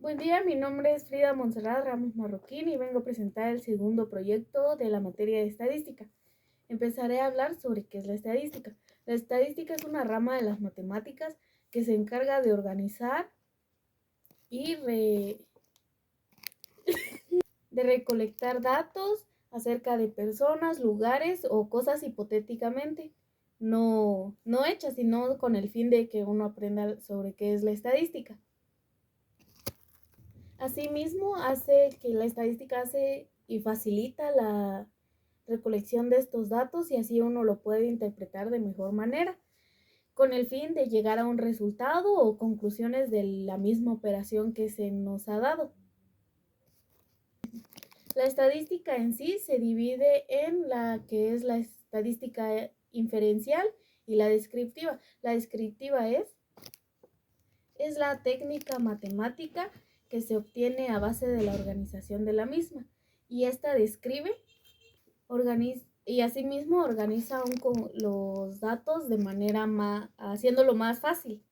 Buen día, mi nombre es Frida Montserrat Ramos Marroquín y vengo a presentar el segundo proyecto de la materia de estadística. Empezaré a hablar sobre qué es la estadística. La estadística es una rama de las matemáticas que se encarga de organizar y de recolectar datos acerca de personas, lugares o cosas hipotéticamente, no hechas, sino con el fin de que uno aprenda sobre qué es la estadística. Asimismo, hace que la estadística hace y facilita la recolección de estos datos y así uno lo puede interpretar de mejor manera, con el fin de llegar a un resultado o conclusiones de la misma operación que se nos ha dado. La estadística en sí se divide en la que es la estadística inferencial y la descriptiva. La descriptiva es la técnica matemática que se obtiene a base de la organización de la misma, y esta describe, organiza y asimismo organiza los datos de manera haciéndolo más fácil.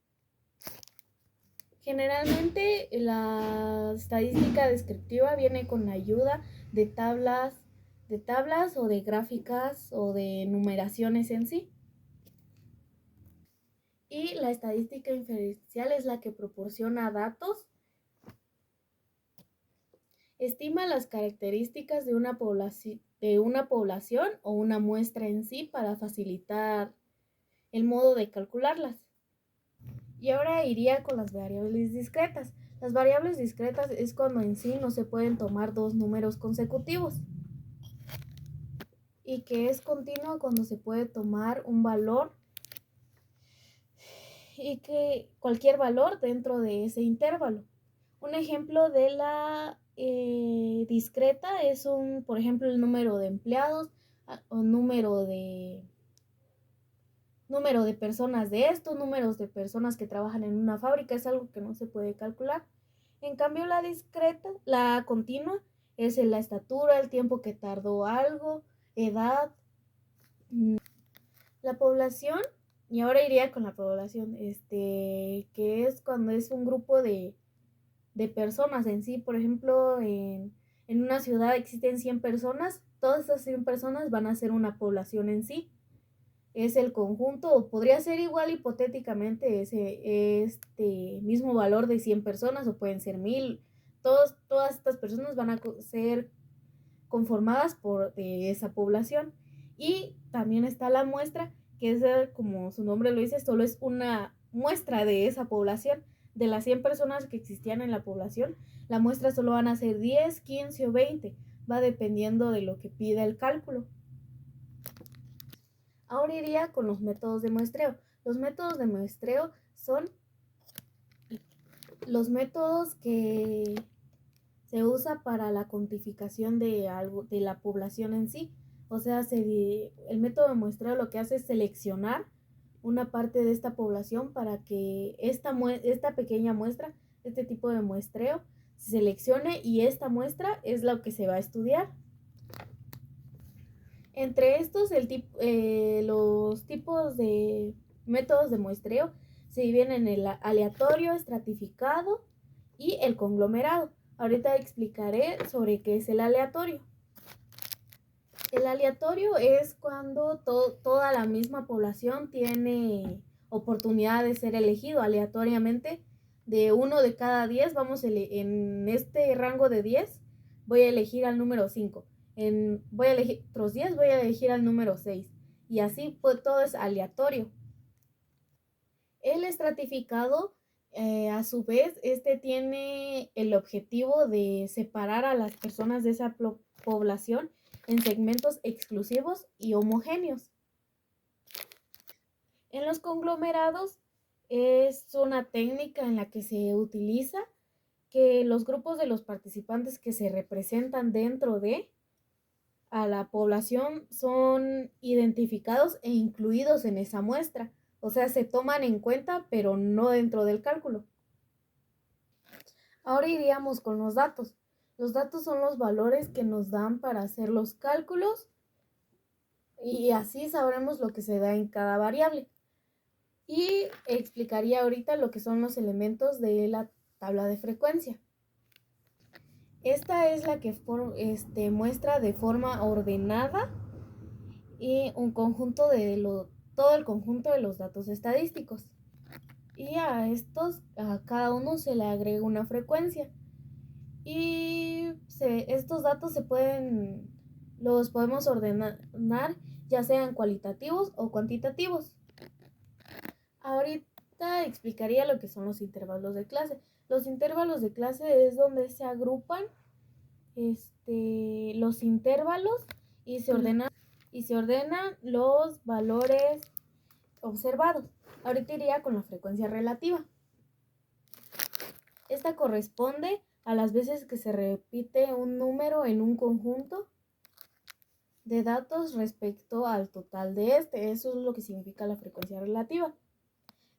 Generalmente la estadística descriptiva viene con la ayuda de tablas o de gráficas o de numeraciones en sí. Y la estadística inferencial es la que proporciona datos, estima las características de una población o una muestra en sí para facilitar el modo de calcularlas. Y ahora iría con las variables discretas. Las variables discretas es cuando en sí no se pueden tomar dos números consecutivos, y que es continuo cuando se puede tomar un valor y que cualquier valor dentro de ese intervalo. Un ejemplo de la discreta es por ejemplo, el número de empleados o número de personas de esto, números de personas que trabajan en una fábrica, es algo que no se puede calcular. En cambio, la continua, es la estatura, el tiempo que tardó algo, edad, la población. Y ahora iría con la población, que es cuando es un grupo de personas en sí. Por ejemplo, en una ciudad existen 100 personas, todas esas 100 personas van a ser una población en sí. Es el conjunto, o podría ser igual hipotéticamente este mismo valor de 100 personas, o pueden ser 1000. Todas estas personas van a ser conformadas por esa población. Y también está la muestra, que es, como su nombre lo dice, solo es una muestra de esa población. De las 100 personas que existían en la población, la muestra solo van a ser 10, 15 o 20, va dependiendo de lo que pida el cálculo. Ahora iría con los métodos de muestreo. Los métodos de muestreo son los métodos que se usa para la cuantificación de la población en sí. O sea, el método de muestreo lo que hace es seleccionar una parte de esta población para que esta pequeña muestra, este tipo de muestreo, se seleccione, y esta muestra es lo que se va a estudiar. Entre estos, los tipos de métodos de muestreo se dividen en el aleatorio, estratificado y el conglomerado. Ahorita explicaré sobre qué es el aleatorio. El aleatorio es cuando toda la misma población tiene oportunidad de ser elegido aleatoriamente. De 1 de cada 10, en este rango de 10, voy a elegir al número 5. Voy a elegir otros 10, voy a elegir al número 6. Y así, pues, todo es aleatorio. El estratificado, a su vez, tiene el objetivo de separar a las personas de esa población en segmentos exclusivos y homogéneos. En los conglomerados es una técnica en la que se utiliza que los grupos de los participantes que se representan dentro de a la población son identificados e incluidos en esa muestra. O sea, se toman en cuenta, pero no dentro del cálculo. Ahora iríamos con los datos. Los datos son los valores que nos dan para hacer los cálculos, y así sabremos lo que se da en cada variable. Y explicaría ahorita lo que son los elementos de la tabla de frecuencia. Esta es la que muestra de forma ordenada y un conjunto todo el conjunto de los datos estadísticos. Y a cada uno se le agrega una frecuencia. Y estos datos los podemos ordenar ya sean cualitativos o cuantitativos. Ahorita explicaría lo que son los intervalos de clase. Los intervalos de clase es donde se agrupan los intervalos y se ordenan los valores observados. Ahorita iría con la frecuencia relativa. Esta corresponde a las veces que se repite un número en un conjunto de datos respecto al total de este. Eso es lo que significa la frecuencia relativa.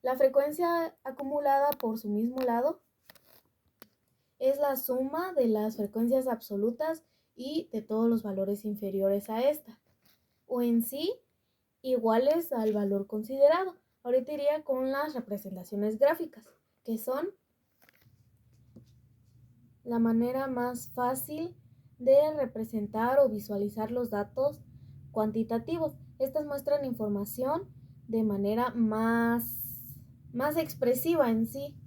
La frecuencia acumulada por su mismo lado es la suma de las frecuencias absolutas y de todos los valores inferiores a esta, o en sí iguales al valor considerado. Ahorita iría con las representaciones gráficas, que son la manera más fácil de representar o visualizar los datos cuantitativos. Estas muestran información de manera más expresiva en sí.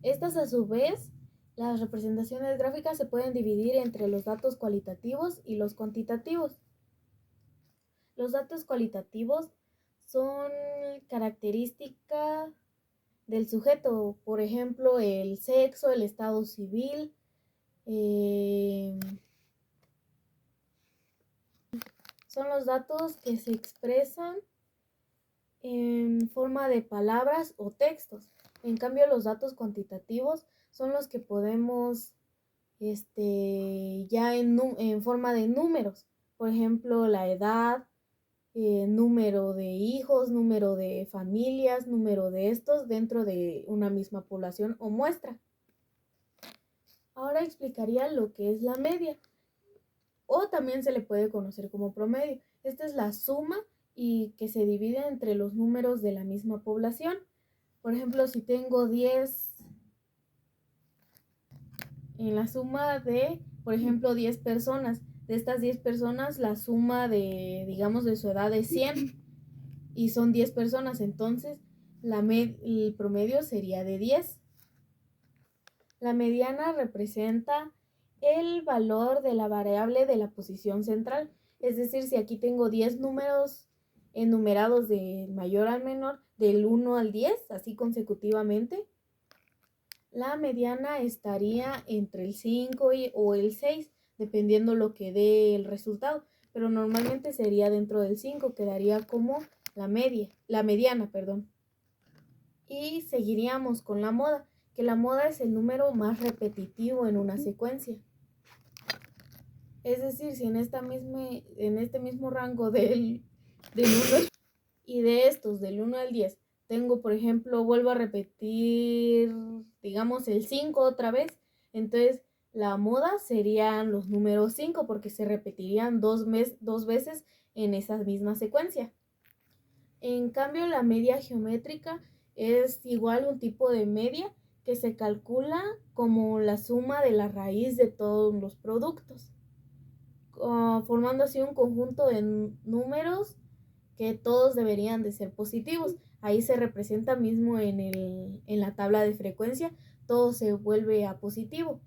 Estas a su vez, las representaciones gráficas se pueden dividir entre los datos cualitativos y los cuantitativos. Los datos cualitativos son características del sujeto, por ejemplo, el sexo, el estado civil, son los datos que se expresan en forma de palabras o textos. En cambio, los datos cuantitativos son los que podemos ya en forma de números. Por ejemplo, la edad, número de hijos, número de familias, número de estos dentro de una misma población o muestra. Ahora explicaría lo que es la media, o también se le puede conocer como promedio. Esta es la suma y que se divide entre los números de la misma población. Por ejemplo, si tengo 10 en la suma de, por ejemplo, 10 personas, de estas 10 personas la suma de su edad es 100 y son 10 personas, entonces el promedio sería de 10. La mediana representa el valor de la variable de la posición central. Es decir, si aquí tengo 10 números enumerados de mayor al menor, del 1 al 10, así consecutivamente, la mediana estaría entre el 5 o el 6, dependiendo lo que dé el resultado. Pero normalmente sería dentro del 5, quedaría como la mediana. Y seguiríamos con la moda, que la moda es el número más repetitivo en una secuencia. Es decir, si en este mismo rango del 1 y de estos del 1 al 10 tengo, por ejemplo, vuelvo a repetir, digamos, el 5 otra vez, entonces la moda serían los números 5 porque se repetirían dos veces en esa misma secuencia. En cambio, la media geométrica es igual un tipo de media que se calcula como la suma de la raíz de todos los productos, formando así un conjunto de números que todos deberían de ser positivos. Ahí se representa mismo en la tabla de frecuencia, todo se vuelve a positivo.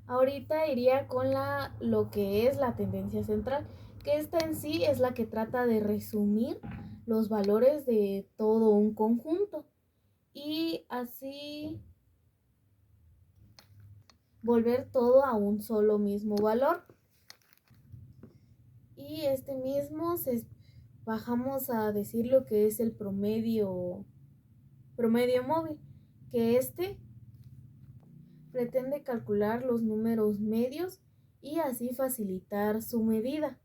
Ahorita iría con lo que es la tendencia central, que esta en sí es la que trata de resumir los valores de todo un conjunto y así volver todo a un solo mismo valor. Y bajamos a decir lo que es el promedio móvil, que pretende calcular los números medios y así facilitar su medida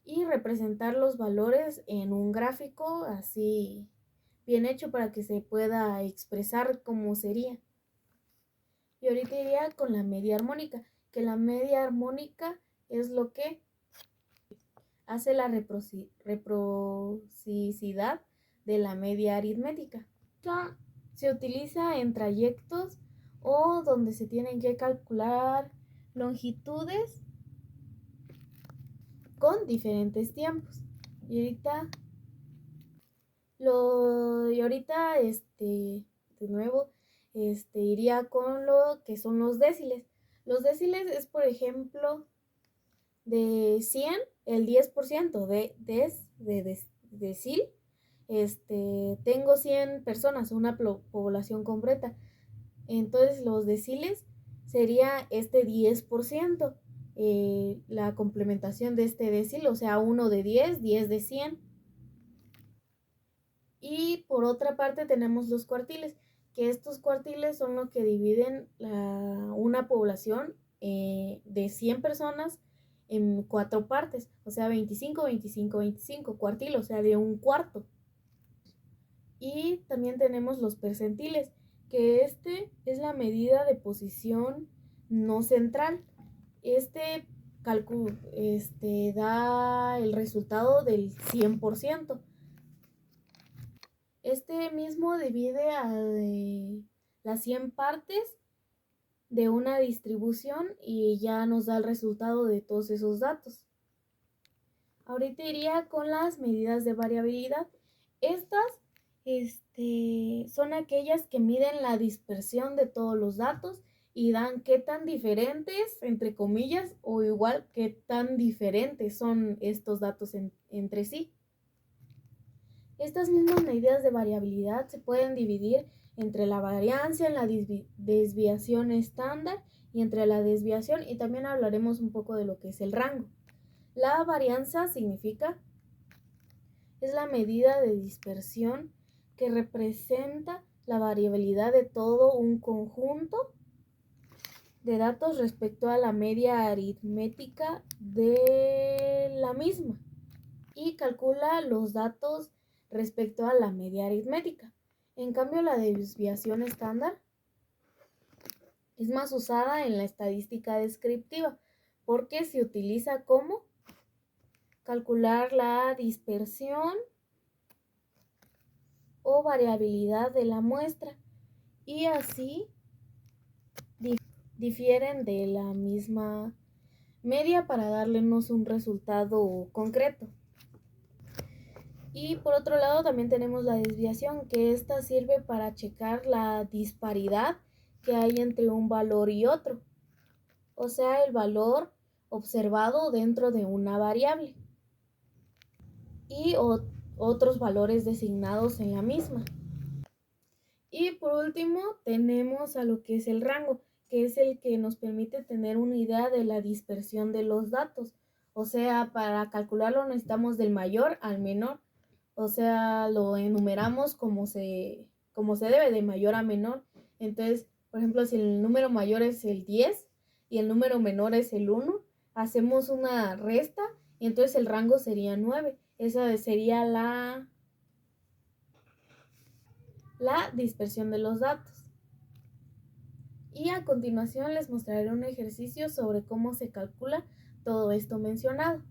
y representar los valores en un gráfico así bien hecho para que se pueda expresar cómo sería. Y ahorita iría con la media armónica, que la media armónica es lo que hace la reciprocidad de la media aritmética. Se utiliza en trayectos o donde se tienen que calcular longitudes con diferentes tiempos. Y ahorita de nuevo, iría con lo que son los déciles. Los déciles es, por ejemplo, de 100, el 10% de decil. Tengo 100 personas, una población completa. Entonces los deciles sería 10%, la complementación de este decil, o sea, 1 de 10, 10 de 100. Y por otra parte tenemos los cuartiles, que estos cuartiles son lo que dividen una población de 100 personas en 4 partes, o sea, 25, 25, 25, cuartil, o sea, de un cuarto. Y también tenemos los percentiles, que es la medida de posición no central. Este cálculo da el resultado del 100%. Este mismo divide a las 100 partes de una distribución y ya nos da el resultado de todos esos datos. Ahorita iría con las medidas de variabilidad. Estas son aquellas que miden la dispersión de todos los datos y dan qué tan diferentes, entre comillas, o igual qué tan diferentes son estos datos entre sí. Estas mismas medidas de variabilidad se pueden dividir entre la varianza, en la desviación estándar y entre la desviación, y también hablaremos un poco de lo que es el rango. La varianza es la medida de dispersión que representa la variabilidad de todo un conjunto de datos respecto a la media aritmética de la misma y calcula los datos respecto a la media aritmética. En cambio, la desviación estándar es más usada en la estadística descriptiva porque se utiliza como calcular la dispersión o variabilidad de la muestra y así difieren de la misma media para darles un resultado concreto. Y por otro lado también tenemos la desviación, que esta sirve para checar la disparidad que hay entre un valor y otro, o sea, el valor observado dentro de una variable y otros valores designados en la misma. Y por último tenemos a lo que es el rango, que es el que nos permite tener una idea de la dispersión de los datos. O sea, para calcularlo necesitamos del mayor al menor. O sea, lo enumeramos como se debe, de mayor a menor. Entonces, por ejemplo, si el número mayor es el 10 y el número menor es el 1, hacemos una resta y entonces el rango sería 9. Esa sería la dispersión de los datos. Y a continuación les mostraré un ejercicio sobre cómo se calcula todo esto mencionado.